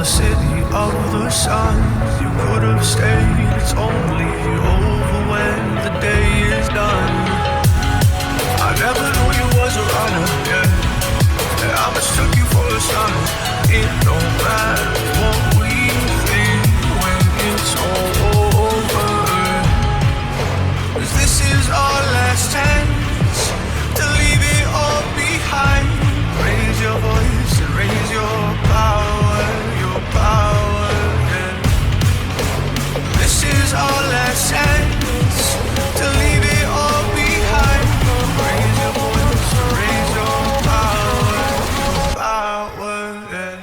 the city of the sun. You could have stayed, it's only over when the day is done. I never knew you was a runner, yeah. I mistook you for a son. It don't matter what we think when it's all over. 'Cause this is our last chance to leave it all behind. Raise your voice and raise your power, yeah. This is our last chance to leave it all behind. Raise your voice and raise your power, yeah.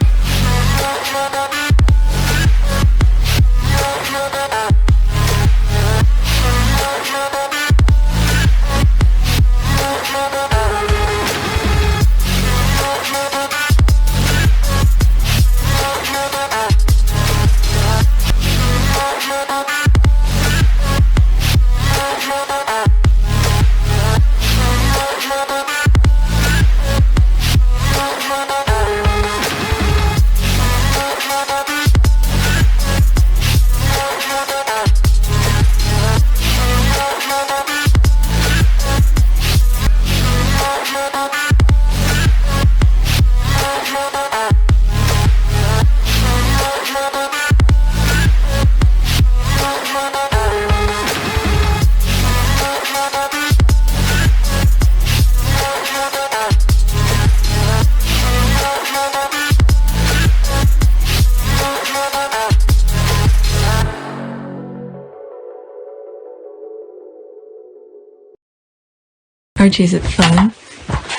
Archie, is it fun?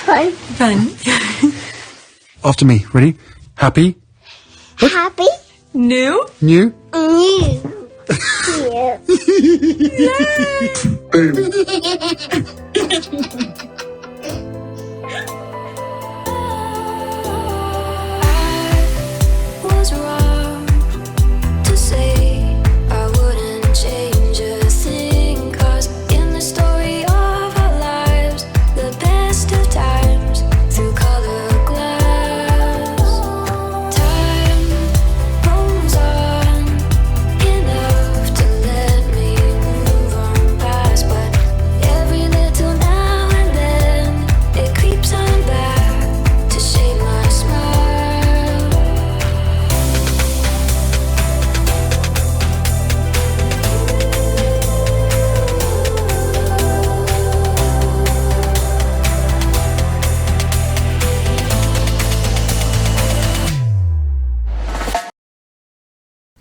Fun. Fun. After me. Ready? Happy? Happy. New? New? New. Was wrong to say I wouldn't change a thing, 'cause in the story of our lives, the best of times through colored glass, time moves on enough to let me move on past, but every little now and then it creeps on back to shape my smile.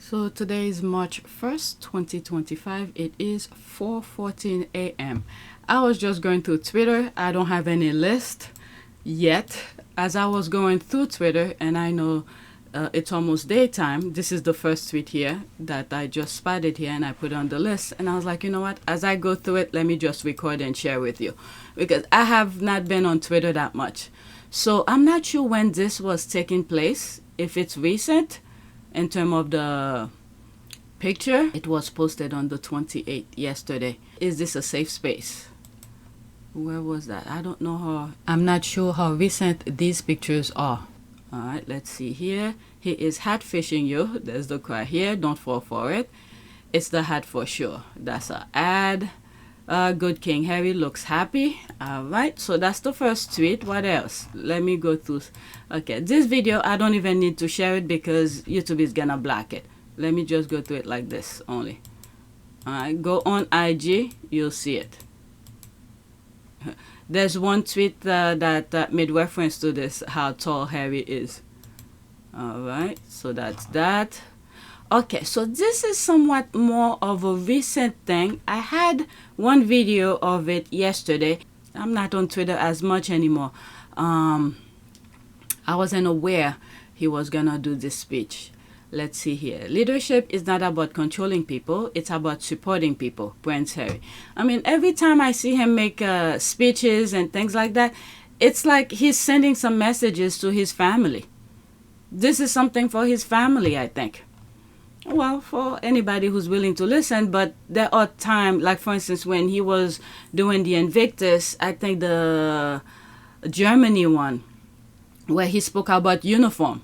So today is March 1st, 2025. It is 4:14 a.m. I was just going through Twitter. I don't have any list yet. As I was going through Twitter, and I know it's almost daytime, this is the first tweet here that I just spotted here and I put on the list. And I was like, you know what? As I go through it, let me just record and share with you, because I have not been on Twitter that much. So I'm not sure when this was taking place, if it's recent. In terms of the picture, it was posted on the 28th yesterday. Is this a safe space? Where was that? I don't know how. I'm not sure how recent these pictures are. All right, let's see here. He is hat fishing you. There's the cry here. Don't fall for it. It's the hat for sure. That's an ad. Good King Harry looks happy. All right, so that's the first tweet. What else? Let me go through. Okay, this video, I don't even need to share it because YouTube is gonna block it. Let me just go through it like this only. All right, go on IG, you'll see it. There's one tweet that made reference to this, how tall Harry is. All right, so that's that. Okay, so this is somewhat more of a recent thing. I had one video of it yesterday. I'm not on Twitter as much anymore. I wasn't aware he was gonna do this speech. Let's see here. Leadership is not about controlling people. It's about supporting people, Prince Harry. I mean, every time I see him make speeches and things like that, it's like he's sending some messages to his family. This is something for his family, I think. Well, for anybody who's willing to listen, but there are times, like for instance, when he was doing the Invictus, I think the Germany one, where he spoke about uniform.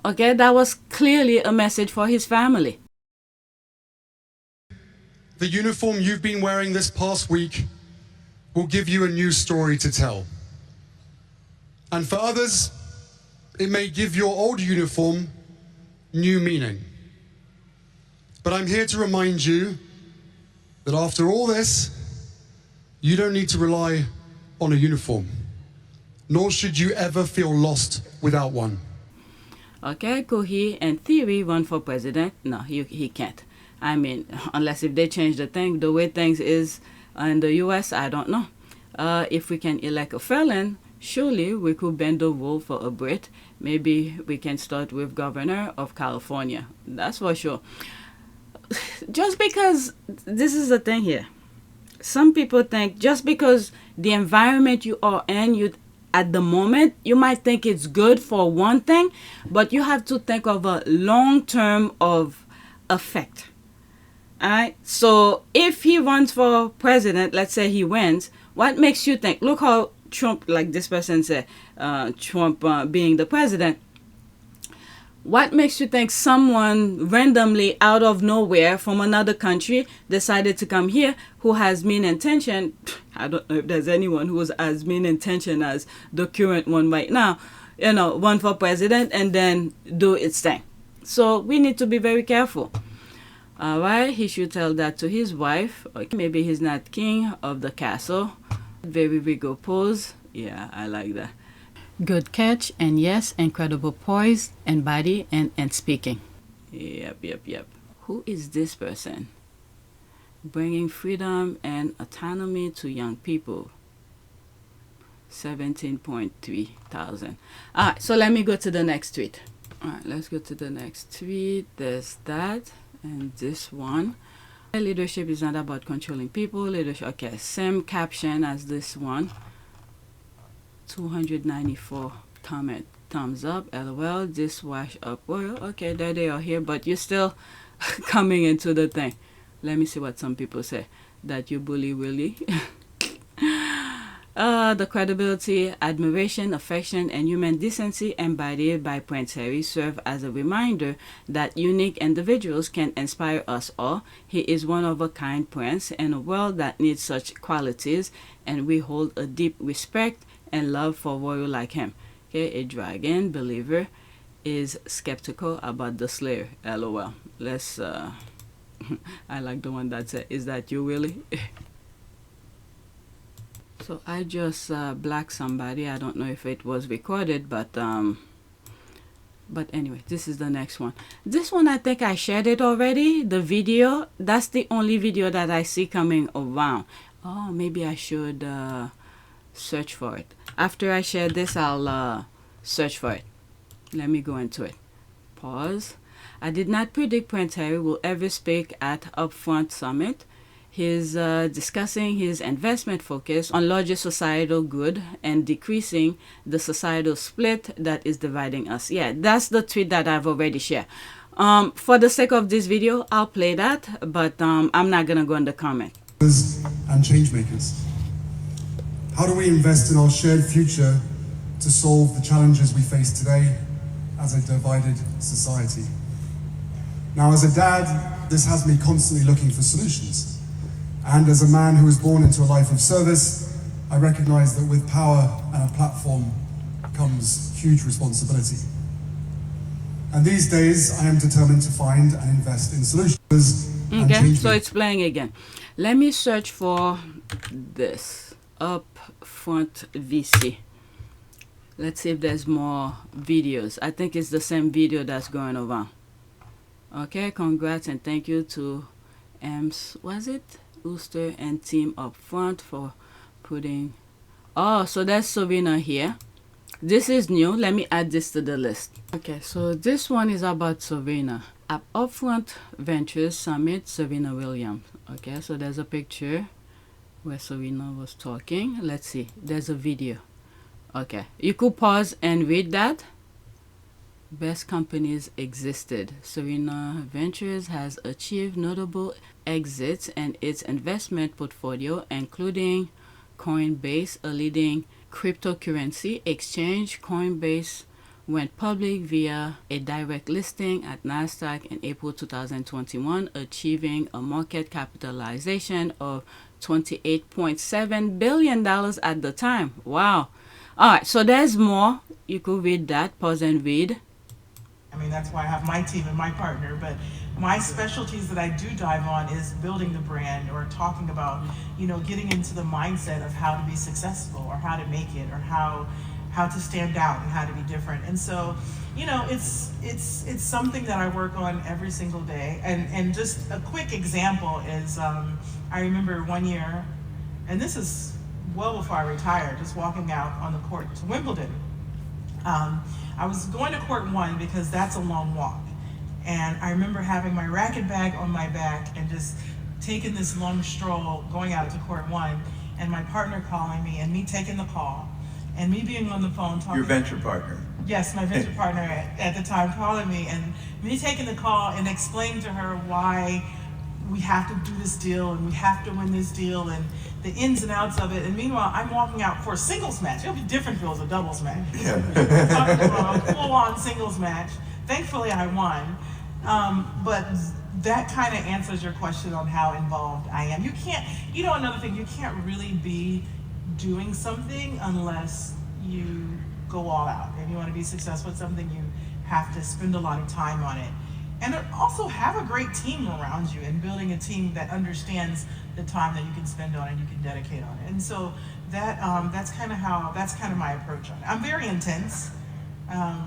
Okay, that was clearly a message for his family. The uniform you've been wearing this past week will give you a new story to tell. And for others, it may give your old uniform new meaning. But I'm here to remind you that after all this, you don't need to rely on a uniform, nor should you ever feel lost without one. Okay, could he, in theory, run for president? No, he can't. I mean, unless if they change the way things is in the U.S., I don't know. If we can elect a felon, surely we could bend the rule for a Brit. Maybe we can start with governor of California. That's for sure. Just because, this is the thing here. Some people think just because the environment you are in, at the moment, you might think it's good for one thing, but you have to think of a long term of effect. Alright, so if he runs for president, let's say he wins, what makes you think? Look how Trump, like this person said, Trump being the president. What makes you think someone randomly out of nowhere from another country decided to come here who has mean intention? I don't know if there's anyone who has as mean intention as the current one right now, run for president and then do its thing. So we need to be very careful. Alright, he should tell that to his wife. Okay, maybe he's not king of the castle. Very regal pose. Yeah, I like that. Good catch, and yes, incredible poise and body and speaking. Yep. Who is this person? Bringing freedom and autonomy to young people. 17.3 thousand. Alright, so let me go to the next tweet. Alright, let's go to the next tweet. There's that. And this one. Leadership is not about controlling people. Leadership, okay, same caption as this one. 294 thumbs up. LOL, dishwash up. Well, okay, there they are here, but you're still coming into the thing. Let me see what some people say. That you bully Willie. The credibility, admiration, affection, and human decency embodied by Prince Harry serve as a reminder that unique individuals can inspire us all. He is one of a kind prince in a world that needs such qualities, and we hold a deep respect and love for royal like him. Okay, a dragon believer is skeptical about the Slayer. LOL. Let's I like the one that said, "Is that you, Willie?" So I just blacked somebody. I don't know if it was recorded, but anyway, this is the next one. This one, I think I shared it already. The video, that's the only video that I see coming around. Oh, maybe I should search for it. After I share this, I'll search for it. Let me go into it. Pause. I did not predict Prince Harry will ever speak at Upfront Summit. He's discussing his investment focus on larger societal good and decreasing the societal split that is dividing us. Yeah, that's the tweet that I've already shared. For the sake of this video, I'll play that, but I'm not going to go in the comment. And change makers. How do we invest in our shared future to solve the challenges we face today as a divided society? Now, as a dad, this has me constantly looking for solutions. And as a man who was born into a life of service, I recognize that with power and a platform comes huge responsibility. And these days, I am determined to find and invest in solutions. Okay, so it's playing again. Let me search for this. Upfront VC. Let's see if there's more videos. I think it's the same video that's going around. Okay, congrats and thank you to was it? Ooster and team Upfront for putting. Oh, so that's Serena here. This is new. Let me add this to the list. Okay, so this one is about Serena. At Upfront Ventures Summit, Serena Williams. Okay, so there's a picture where Serena was talking. Let's see. There's a video. Okay, you could pause and read that. Best companies existed. Serena Ventures has achieved notable exits in its investment portfolio, including Coinbase, a leading cryptocurrency exchange. Coinbase went public via a direct listing at Nasdaq in April 2021, achieving a market capitalization of $28.7 billion at the time. Wow. All right, so there's more. You could read that, pause and read. I mean, that's why I have my team and my partner, but my specialties that I do dive on is building the brand, or talking about, you know, getting into the mindset of how to be successful, or how to make it, or how to stand out and how to be different. And so, you know, it's something that I work on every single day. And just a quick example is, I remember one year, and this is well before I retired, just walking out on the court to Wimbledon. I was going to court 1 because that's a long walk. And I remember having my racket bag on my back and just taking this long stroll going out to court 1, and my partner calling me and me taking the call and me being on the phone talking. Your venture partner. Yes, my venture partner at the time calling me, and me taking the call and explaining to her why we have to do this deal and we have to win this deal and the ins and outs of it. And meanwhile, I'm walking out for a singles match. It'll be different if it was a doubles match. Yeah. Talking about a full-on singles match. Thankfully, I won. But that kind of answers your question on how involved I am. You can't, you know, another thing, you can't really be doing something unless you go all out. If you want to be successful at something, you have to spend a lot of time on it. And also have a great team around you, and building a team that understands the time that you can spend on it and you can dedicate on it. And so that that's kind of my approach on it. I'm very intense. I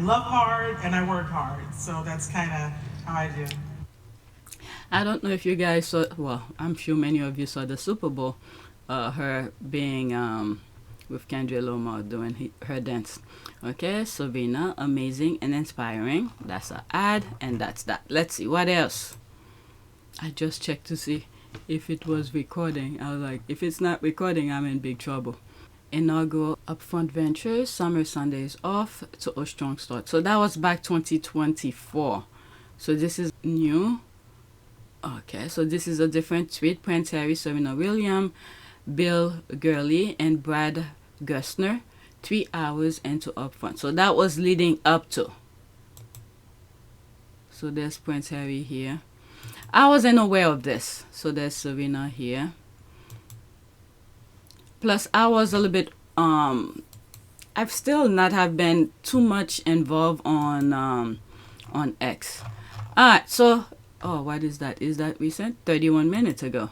love hard and I work hard. So that's kind of how I do. I don't know if you guys saw, well, I'm sure many of you saw the Super Bowl, her being with Kendra Lamar doing her dance. Okay, Serena, amazing and inspiring. That's an ad, and that's that. Let's see, what else? I just checked to see if it was recording. I was like, if it's not recording, I'm in big trouble. Inaugural Upfront Ventures, Summer Sundays off to a strong start. So that was back 2024. So this is new. Okay, so this is a different tweet. Prince Harry, Serena Williams, Billgurley, and Brad Gerstner, 3 hours into Upfront. So that was leading up to. So there's Prince Harry here. I wasn't aware of this. So there's Serena here. Plus, I was a little bit, I've still not have been too much involved on X. Alright, so, oh, what is that? Is that recent? 31 minutes ago.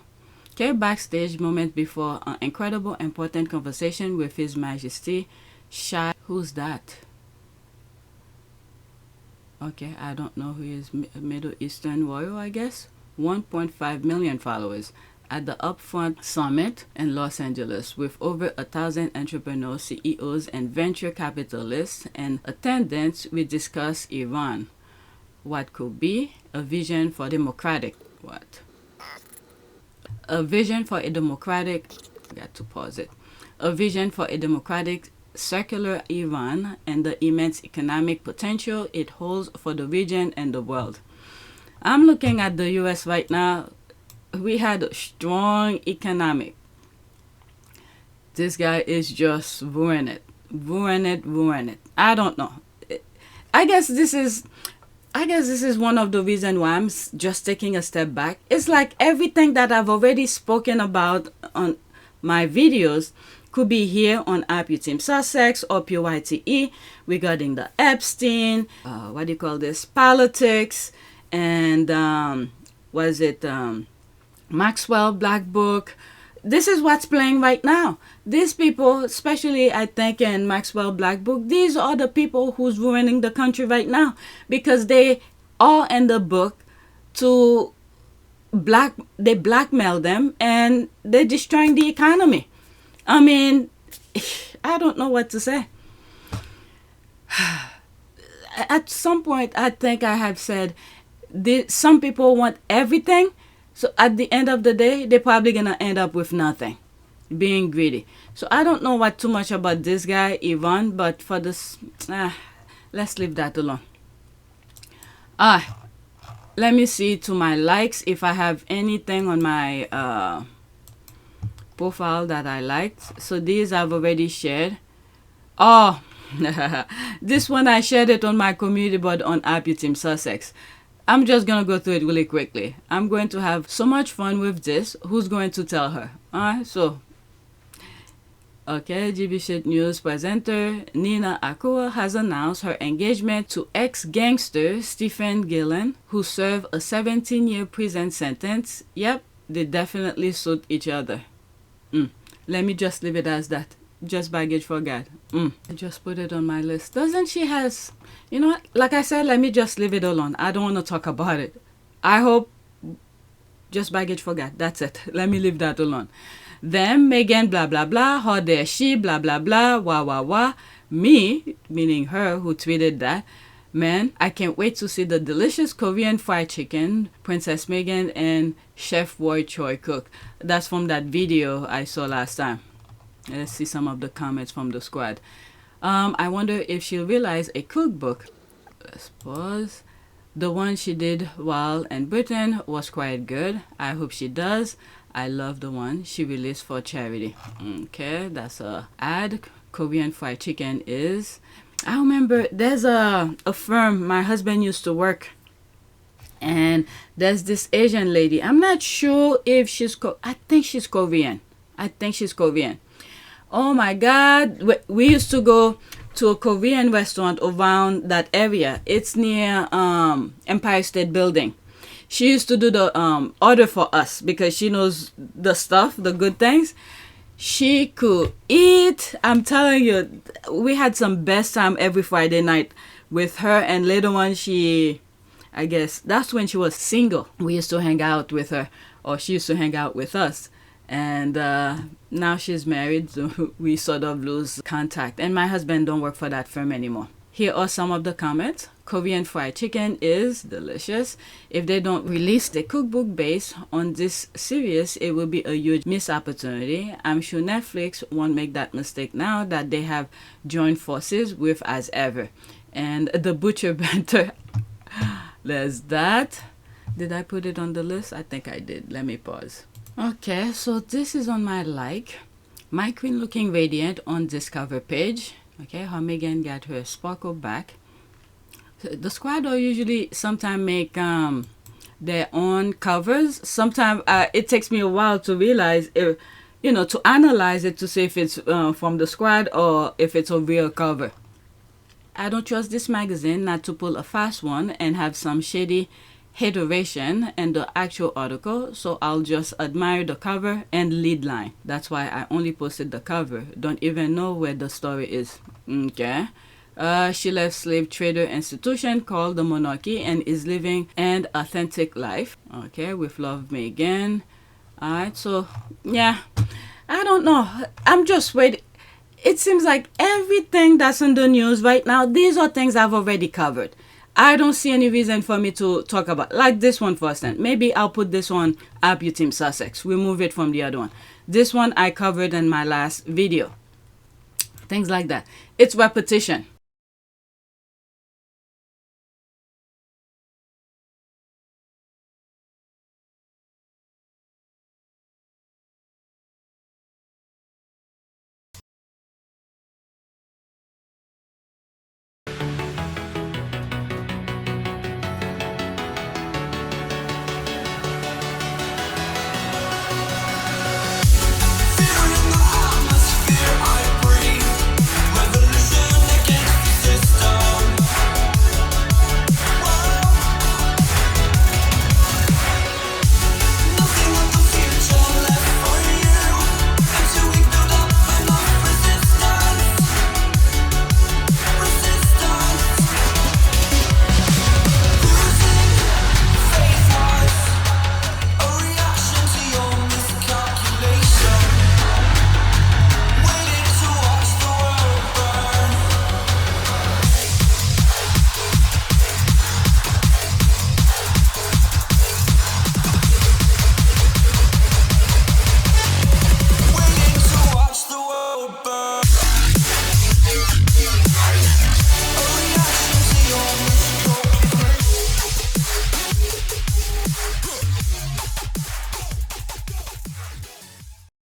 Okay, backstage moment before an incredible, important conversation with His Majesty Shah. Who's that? Okay, I don't know who is. Middle Eastern royal, I guess. 1.5 million followers at the Upfront Summit in Los Angeles, with over 1,000 entrepreneurs, CEOs, and venture capitalists in attendance. We discuss Iran. What could be a vision for democratic? What? A vision for a democratic. I got to pause it. A vision for a democratic, secular Iran and the immense economic potential it holds for the region and the world. I'm looking at the U.S. right now. We had a strong economic. This guy is just ruining it. I don't know. I guess this is one of the reasons why I'm just taking a step back. It's like everything that I've already spoken about on my videos could be here on Happy Team Sussex or PYTE regarding the Epstein, politics, and Maxwell Black Book. This is what's playing right now. These people, especially I think in Maxwell Black Book, these are the people who's ruining the country right now, because they are in the book to they blackmail them and they're destroying the economy. I mean, I don't know what to say. At some point, I think I have said some people want everything. So at the end of the day, they're probably going to end up with nothing, being greedy. So I don't know what too much about this guy, Ivan, but for this, let's leave that alone. Let me see to my likes if I have anything on my profile that I liked. So these I've already shared. Oh, this one I shared it on my community board on Team Sussex. I'm just going to go through it really quickly. I'm going to have so much fun with this. Who's going to tell her? Alright, so. Okay, GB Shit News presenter Nina Akua has announced her engagement to ex-gangster Stephen Gillen, who served a 17-year prison sentence. Yep, they definitely suit each other. Let me just leave it as that. Just baggage for God. I just put it on my list. Doesn't she has... You know what? Like I said, let me just leave it alone. I don't want to talk about it. I hope... Just baggage for God. That's it. Let me leave that alone. Them, Meghan, blah, blah, blah. How dare she, blah, blah, blah. Wah, wah, wah. Me, meaning her who tweeted that. Man, I can't wait to see the delicious Korean fried chicken Princess Meghan and Chef Roy Choi cook. That's from that video I saw last time. Let's see some of the comments from the squad. I wonder if she'll realize a cookbook. Let's pause. The one she did while in Britain was quite good. I hope she does. I love the one she released for charity. Okay, that's a ad. Korean fried chicken is... I remember there's a firm my husband used to work. And there's this Asian lady. I'm not sure if she's... I think she's Korean. Oh my God. We used to go to a Korean restaurant around that area. It's near Empire State Building. She used to do the order for us because she knows the stuff, the good things. She could eat. I'm telling you, we had some best time every Friday night with her. And later on, I guess that's when she was single. We used to hang out with her, or she used to hang out with us. And now she's married, so we sort of lose contact. And my husband don't work for that firm anymore. Here are some of the comments. Korean fried chicken is delicious. If they don't release the cookbook based on this series, it will be a huge missed opportunity. I'm sure Netflix won't make that mistake now that they have joined forces with As Ever. And the butcher banter. There's that. Did I put it on the list? I think I did. Let me pause. Okay, so this is on my like. My queen looking radiant on this cover page. Okay, how Meghan got her sparkle back. So the squad will usually sometimes make their own covers. Sometimes it takes me a while to realize, if, to analyze it to see if it's from the squad or if it's a real cover. I don't trust this magazine not to pull a fast one and have some shady hateration in the actual article, so I'll just admire the cover and lead line. That's why I only posted the cover. Don't even know where the story is. Okay. She left slave trader institution called the monarchy and is living an authentic life. Okay, with love, Meghan. Alright, so yeah, I don't know. I'm just waiting. It seems like everything that's in the news right now, these are things I've already covered. I don't see any reason for me to talk about, like this one for instance. Maybe I'll put this on Team Sussex. Remove it from the other one. This one I covered in my last video. Things like that. It's repetition.